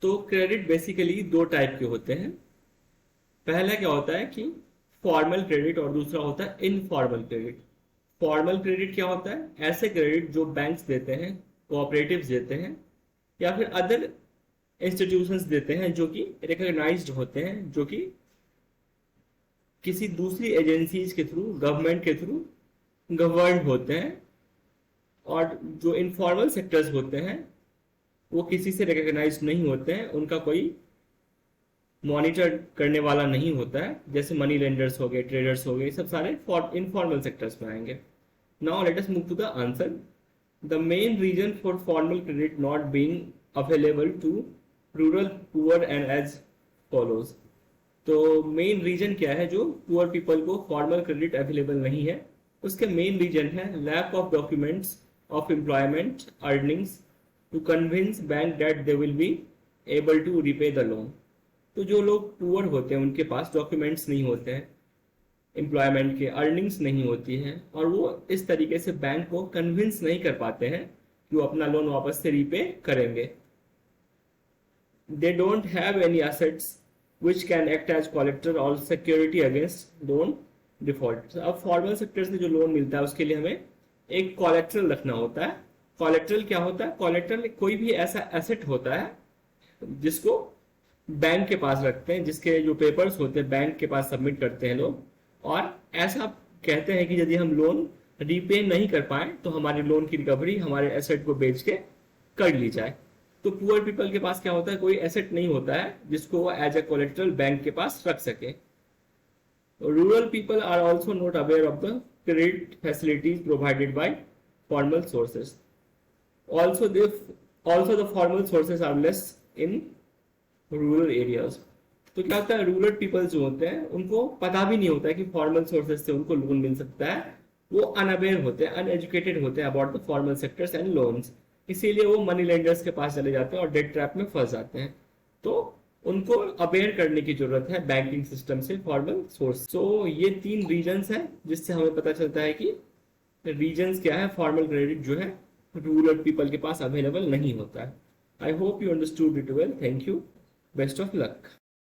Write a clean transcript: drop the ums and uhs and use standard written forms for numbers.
तो credit basically दो type के होते हैं। पहला क्या होता है कि फॉर्मल क्रेडिट और दूसरा होता है इनफॉर्मल क्रेडिट। फॉर्मल क्रेडिट क्या होता है? ऐसे क्रेडिट जो बैंक्स देते हैं, कोऑपरेटिव्स देते हैं या फिर अदर इंस्टीट्यूशंस देते हैं जो कि रिकॉग्नाइज्ड होते हैं, जो कि किसी दूसरी एजेंसीज के थ्रू, गवर्नमेंट के थ्रू गवर्न होते हैं। और जो इनफॉर्मल सेक्टर्स होते हैं वो किसी से रिकॉग्नाइज नहीं होते हैं, उनका कोई मॉनिटर करने वाला नहीं होता है, जैसे मनी लेंडर्स हो गए, ट्रेडर्स हो गए, सब सारे इनफॉर्मल सेक्टर्स में आएंगे। Now let us move to the answer. The main reason for formal credit not being available to rural poor and as follows. तो मेन रीजन क्या है जो पुअर पीपल को फॉर्मल क्रेडिट अवेलेबल नहीं है? उसके मेन रीजन है lack of documents of employment earnings to convince bank that they will be able to repay the loan. तो जो लोग पुअर होते हैं उनके पास डॉक्यूमेंट्स नहीं होते हैं, एम्प्लॉयमेंट के अर्निंग्स नहीं होती हैं, और वो इस तरीके से बैंक को कन्विंस नहीं कर पाते हैं कि वो अपना लोन वापस से रीपे करेंगे। They don't have any assets which can act as collateral or security against loan default। अब फॉर्मल सेक्टर से जो लोन मिलता है उसके लिए हमें एक कोलेट्रल रखना होता है। कोलेट्रल क्या होता है? कोलेट्रल कोई भी ऐसा एसेट होता है जिसको बैंक के पास रखते हैं, जिसके जो पेपर्स होते हैं बैंक के पास सबमिट करते हैं लोग, और ऐसा कहते हैं कि यदि हम लोन रीपे नहीं कर पाए तो हमारे लोन की रिकवरी हमारे एसेट को बेच के कर ली जाए। तो पुअर पीपल के पास क्या होता है? कोई एसेट नहीं होता है जिसको वो एज ए कोलेट्रल बैंक के पास रख सके। Rural people are also not aware of the credit facilities provided by formal sources. Also the formal sources are less in rural areas. तो क्या होता है, रूरल पीपल जो होते हैं उनको पता भी नहीं होता है कि फॉर्मल सोर्सेज से उनको लोन मिल सकता है। वो अनअवेयर होते हैं, अनएजुकेटेड होते हैं about the formal sectors and loans. इसीलिए वो मनी लेंडर्स के पास चले जाते हैं और डेट ट्रैप में फंस जाते हैं। तो उनको अवेयर करने की जरूरत है बैंकिंग सिस्टम से फॉर्मल सोर्स। तो ये 3 रीजंस हैं जिससे हमें पता चलता है कि रीजंस क्या है, फॉर्मल क्रेडिट जो है रूरल पीपल के पास अवेलेबल नहीं होता है। I hope you understood it well. Thank you. Best of luck.